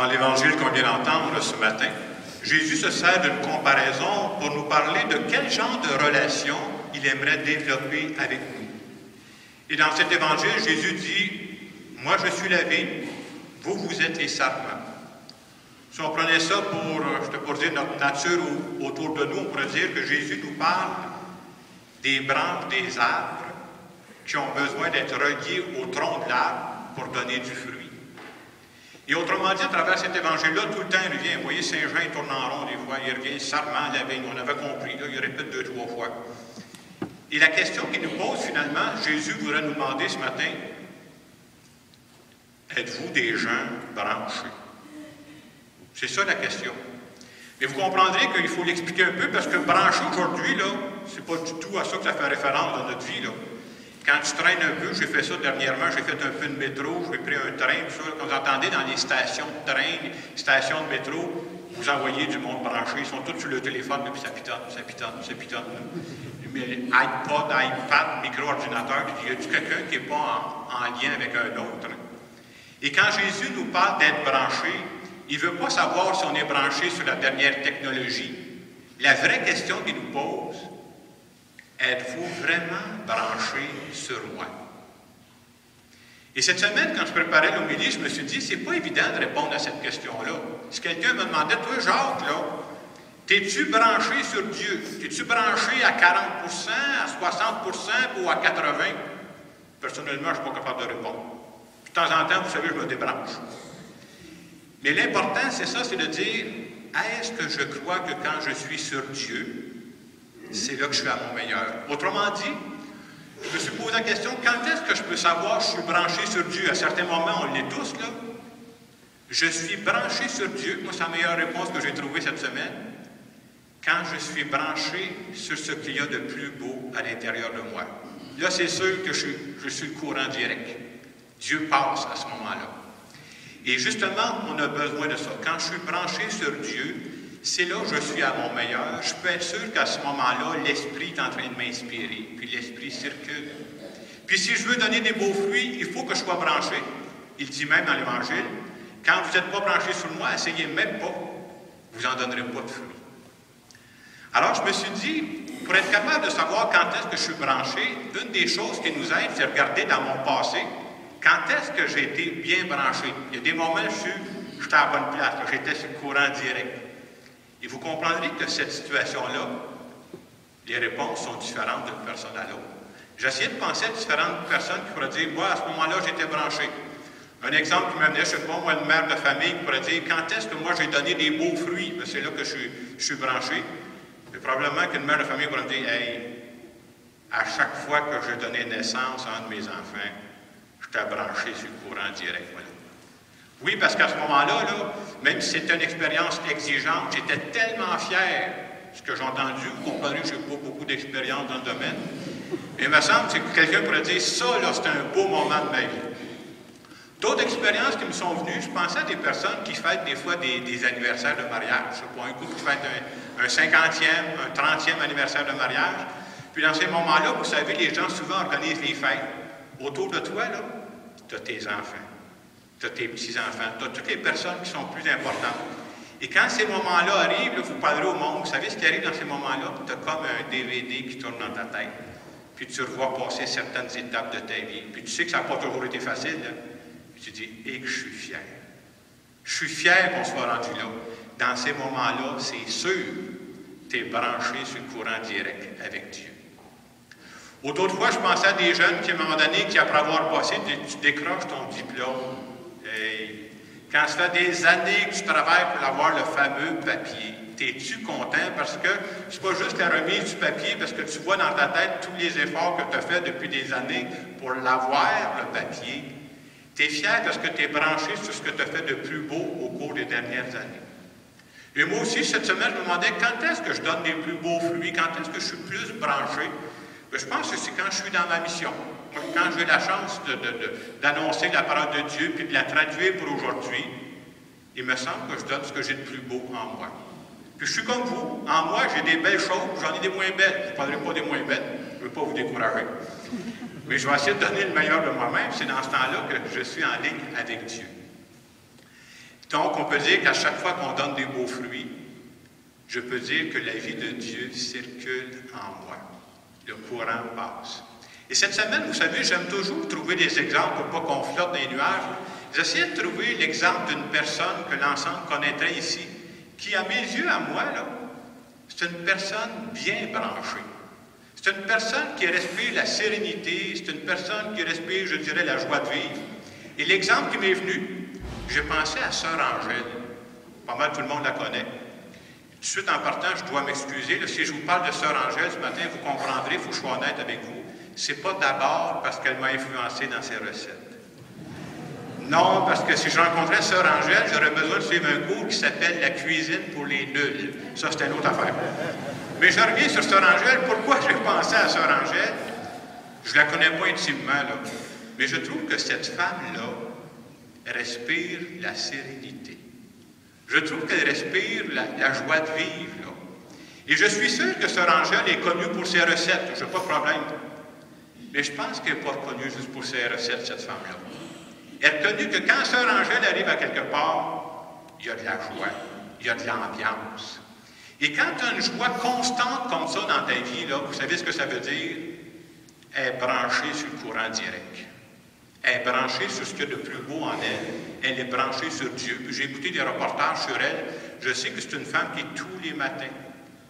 Dans l'Évangile qu'on vient d'entendre ce matin, Jésus se sert d'une comparaison pour nous parler de quel genre de relation il aimerait développer avec nous. Et dans cet Évangile, Jésus dit « Moi, je suis la vigne, vous êtes les sarments. » Si on prenait ça pour dire notre nature autour de nous, on pourrait dire que Jésus nous parle des branches des arbres qui ont besoin d'être reliées au tronc de l'arbre pour donner du fruit. Et autrement dit, à travers cet évangile-là, tout le temps, il revient. Vous voyez, Saint-Jean, il tourne en rond des fois. Il revient, sarment, la vigne. On avait compris, là, il répète 2-3 fois. Et la question qu'il nous pose, finalement, Jésus voudrait nous demander ce matin, êtes-vous des gens branchés? C'est ça la question. Mais vous comprendrez qu'il faut l'expliquer un peu, parce que brancher aujourd'hui, là, c'est pas du tout à ça que ça fait référence dans notre vie, là. Quand tu traînes un peu, j'ai fait ça dernièrement, j'ai fait un peu de métro, j'ai pris un train, tout ça. Quand vous entendez dans les stations de train, les stations de métro, vous envoyez du monde branché, ils sont tous sur le téléphone, puis ça pitonne, ça pitonne, ça pitonne. Mais iPod, iPad, micro-ordinateur, puis y a-t-il quelqu'un qui n'est pas en lien avec un autre? Et quand Jésus nous parle d'être branché, il ne veut pas savoir si on est branché sur la dernière technologie. La vraie question qu'il nous pose, êtes-vous vraiment branché sur moi? Et cette semaine, quand je préparais l'homélie, je me suis dit, c'est pas évident de répondre à cette question-là. Si quelqu'un me demandait, toi, Jacques, là, t'es-tu branché sur Dieu? T'es-tu branché à 40%, à 60% ou à 80%? Personnellement, je ne suis pas capable de répondre. De temps en temps, vous savez, je me débranche. Mais l'important, c'est ça, c'est de dire, est-ce que je crois que quand je suis sur Dieu, c'est là que je suis à mon meilleur? Autrement dit, je me suis posé la question, quand est-ce que je peux savoir que je suis branché sur Dieu? À certains moments, on l'est tous, là. Je suis branché sur Dieu. Moi, c'est la meilleure réponse que j'ai trouvée cette semaine. Quand je suis branché sur ce qu'il y a de plus beau à l'intérieur de moi. Là, c'est sûr que je suis le courant direct. Dieu passe à ce moment-là. Et justement, on a besoin de ça. Quand je suis branché sur Dieu, c'est là que je suis à mon meilleur. Je peux être sûr qu'à ce moment-là, l'Esprit est en train de m'inspirer. Puis l'Esprit circule. Puis si je veux donner des beaux fruits, il faut que je sois branché. Il dit même dans l'Évangile, quand vous n'êtes pas branché sur moi, essayez même pas. Vous n'en donnerez pas de fruits. Alors je me suis dit, pour être capable de savoir quand est-ce que je suis branché, une des choses qui nous aide, c'est regarder dans mon passé, quand est-ce que j'ai été bien branché. Il y a des moments où j'étais à la bonne place, j'étais sur le courant direct. Et vous comprendrez que cette situation-là, les réponses sont différentes d'une personne à l'autre. J'essayais de penser à différentes personnes qui pourraient dire, moi, à ce moment-là, j'étais branché. Un exemple qui m'amenait, je ne sais pas, moi, une mère de famille qui pourrait dire, quand est-ce que moi, j'ai donné des beaux fruits? Bien, c'est là que je suis branché. Et probablement qu'une mère de famille pourrait me dire, hey, à chaque fois que je donnais naissance à un de mes enfants, j'étais branché sur le courant direct. Voilà. Oui, parce qu'à ce moment-là, là, même si c'était une expérience exigeante, j'étais tellement fier de ce que j'ai entendu. Vous comprenez, je n'ai pas beaucoup d'expérience dans le domaine. Et il me semble que quelqu'un pourrait dire, ça, là, c'était un beau moment de ma vie. D'autres expériences qui me sont venues, je pensais à des personnes qui fêtent des fois des anniversaires de mariage. Je sais pas, un couple qui fête un 50e, un 30e anniversaire de mariage. Puis dans ces moments-là, vous savez, les gens souvent organisent les fêtes. Autour de toi, là, tu as tes enfants. Tu as tes petits-enfants, tu as toutes les personnes qui sont plus importantes. Et quand ces moments-là arrivent, là, vous parlerez au monde, vous savez ce qui arrive dans ces moments-là? Tu as comme un DVD qui tourne dans ta tête. Puis tu revois passer certaines étapes de ta vie. Puis tu sais que ça n'a pas toujours été facile. Là. Puis tu dis, et que je suis fier. Je suis fier qu'on soit rendu là. Dans ces moments-là, c'est sûr, tu es branché sur le courant direct avec Dieu. D'autres fois, je pensais à des jeunes qui, à un moment donné, qui après avoir passé, tu décroches ton diplôme. Et quand ça fait des années que tu travailles pour avoir le fameux papier, es-tu content? Parce que c'est pas juste la remise du papier, parce que tu vois dans ta tête tous les efforts que tu as faits depuis des années pour l'avoir, le papier. Tu es fier parce que tu es branché sur ce que tu as fait de plus beau au cours des dernières années. Et moi aussi, cette semaine, je me demandais quand est-ce que je donne les plus beaux fruits, quand est-ce que je suis plus branché. Bien, je pense que c'est quand je suis dans ma mission. Quand j'ai la chance d'annoncer la parole de Dieu puis de la traduire pour aujourd'hui, il me semble que je donne ce que j'ai de plus beau en moi. Puis je suis comme vous. En moi, j'ai des belles choses, j'en ai des moins belles. Je ne parlerai pas des moins belles. Je ne veux pas vous décourager. Mais je vais essayer de donner le meilleur de moi-même. C'est dans ce temps-là que je suis en ligne avec Dieu. Donc, on peut dire qu'à chaque fois qu'on donne des beaux fruits, je peux dire que la vie de Dieu circule en moi. Le courant passe. Et cette semaine, vous savez, j'aime toujours trouver des exemples pour pas qu'on flotte dans les nuages. J'essaie de trouver l'exemple d'une personne que l'ensemble connaîtrait ici, qui, à mes yeux, à moi, là, c'est une personne bien branchée. C'est une personne qui respire la sérénité, c'est une personne qui respire, je dirais, la joie de vivre. Et l'exemple qui m'est venu, j'ai pensé à Sœur Angèle. Pas mal tout le monde la connaît. Tout de suite en partant, je dois m'excuser. Si je vous parle de Sœur Angèle ce matin, vous comprendrez, il faut que je sois honnête avec vous. C'est pas d'abord parce qu'elle m'a influencé dans ses recettes. Non, parce que si je rencontrais Sœur Angèle, j'aurais besoin de suivre un cours qui s'appelle « La cuisine pour les nuls ». Ça, c'est une autre affaire. Mais je reviens sur Sœur Angèle. Pourquoi j'ai pensé à Sœur Angèle? Je ne la connais pas intimement, là. Mais je trouve que cette femme-là respire la sérénité. Je trouve qu'elle respire la joie de vivre, là. Et je suis sûr que Sœur Angèle est connue pour ses recettes. Je n'ai pas de problème. Mais je pense qu'elle n'est pas reconnue juste pour ses recettes, cette femme-là. Elle est reconnue que quand Sœur Angèle arrive à quelque part, il y a de la joie, il y a de l'ambiance. Et quand tu as une joie constante comme ça dans ta vie, là, vous savez ce que ça veut dire? Elle est branchée sur le courant direct. Elle est branchée sur ce qu'il y a de plus beau en elle. Elle est branchée sur Dieu. J'ai écouté des reportages sur elle. Je sais que c'est une femme qui, tous les matins,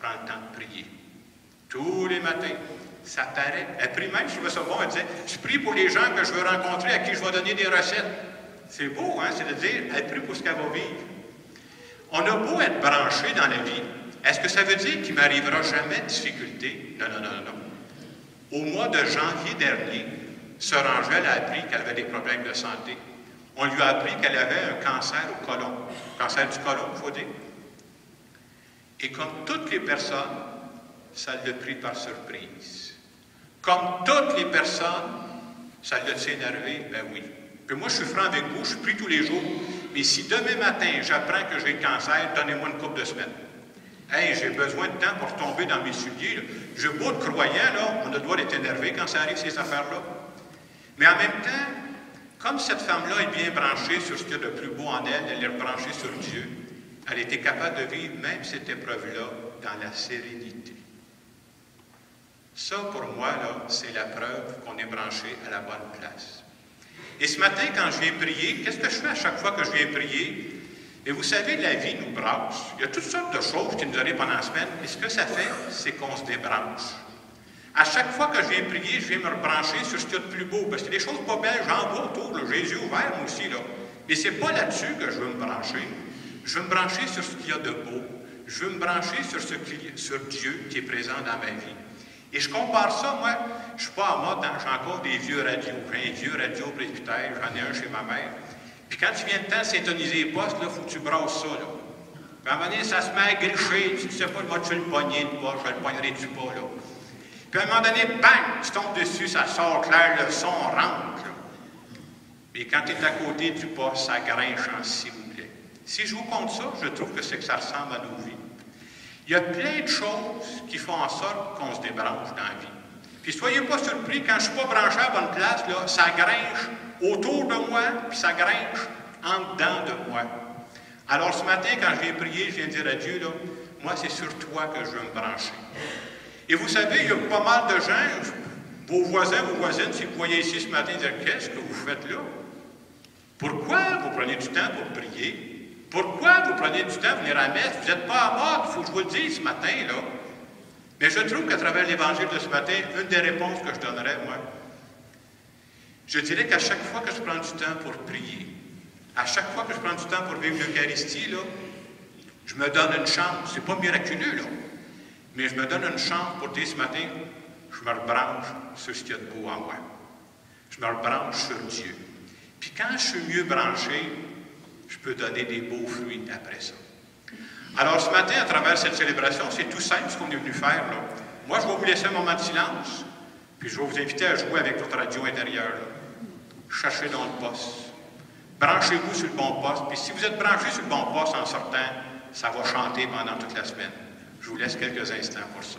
prend le temps de prier. Tous les matins. Ça paraît. Elle prie même, je trouvais ça bon, elle disait, je prie pour les gens que je veux rencontrer, à qui je vais donner des recettes. C'est beau, hein? C'est de dire, elle prie pour ce qu'elle va vivre. On a beau être branché dans la vie. Est-ce que ça veut dire qu'il ne m'arrivera jamais de difficulté? Non, non, non, non. Au mois de janvier dernier, Sœur Angèle a appris qu'elle avait des problèmes de santé. On lui a appris qu'elle avait un cancer au côlon. Cancer du côlon, il faut dire. Et comme toutes les personnes, ça l'a pris par surprise. Comme toutes les personnes, ça l'a énervé, ben oui. Puis moi, je suis franc avec vous, je prie tous les jours. Mais si demain matin, j'apprends que j'ai le cancer, donnez-moi une couple de semaines. Hey, j'ai besoin de temps pour tomber dans mes souliers. Là. J'ai beau de croyant, là, on a le droit d'être énervé quand ça arrive, ces affaires-là. Mais en même temps, comme cette femme-là est bien branchée sur ce qu'il y a de plus beau en elle, elle est branchée sur Dieu, elle était capable de vivre même cette épreuve-là dans la sérénité. Ça, pour moi, là, c'est la preuve qu'on est branché à la bonne place. Et ce matin, quand je viens prier, qu'est-ce que je fais à chaque fois que je viens prier? Et vous savez, la vie nous branche. Il y a toutes sortes de choses qui nous arrivent pendant la semaine. Et ce que ça fait, c'est qu'on se débranche. À chaque fois que je viens prier, je viens me rebrancher sur ce qu'il y a de plus beau. Parce qu'il y a des choses pas belles, j'en vois autour, là, j'ai les yeux ouverts, moi aussi. Là. Mais c'est pas là-dessus que je veux me brancher. Je veux me brancher sur ce qu'il y a de beau. Je veux me brancher sur Dieu qui est présent dans ma vie. Et je compare ça, moi, je ne suis pas en mode, j'ai encore des vieux radios. J'ai un vieux radio presbytère, j'en ai un chez ma mère. Puis quand tu viens de temps de syntoniser les postes, il faut que tu brasses ça. Là. Puis à un moment donné, ça se met à gricher, tu ne sais pas, moi, tu le pogner de pas, je le pognerai-tu pas, là. Puis à un moment donné, bang, tu tombes dessus, ça sort clair, le son rentre. Là. Et quand tu es à côté du poste, ça grinche en s'il vous plaît. Si je vous compte ça, je trouve que c'est que ça ressemble à nos vies. Il y a plein de choses qui font en sorte qu'on se débranche dans la vie. Puis soyez pas surpris, quand je ne suis pas branché à la bonne place, là, ça grinche autour de moi, puis ça grinche en dedans de moi. Alors ce matin, quand je viens prier, je viens dire à Dieu, là, moi c'est sur toi que je veux me brancher. Et vous savez, il y a pas mal de gens, vos voisins, vos voisines, si vous voyez ici ce matin, dire qu'est-ce que vous faites là? Pourquoi vous prenez du temps pour prier? Pourquoi vous prenez du temps pour venir à la messe? Vous n'êtes pas à mort, il faut que je vous le dise ce matin, là. Mais je trouve qu'à travers l'Évangile de ce matin, une des réponses que je donnerais, moi, je dirais qu'à chaque fois que je prends du temps pour prier, à chaque fois que je prends du temps pour vivre l'Eucharistie, là, je me donne une chance. C'est pas miraculeux, là. Mais je me donne une chance pour dire ce matin, je me rebranche sur ce qu'il y a de beau en moi. Je me rebranche sur Dieu. Puis quand je suis mieux branché, je peux donner des beaux fruits après ça. Alors ce matin, à travers cette célébration, c'est tout simple ce qu'on est venu faire. Là. Moi, je vais vous laisser un moment de silence, puis je vais vous inviter à jouer avec votre radio intérieure. Cherchez dans le poste. Branchez-vous sur le bon poste. Puis si vous êtes branché sur le bon poste en sortant, ça va chanter pendant toute la semaine. Je vous laisse quelques instants pour ça.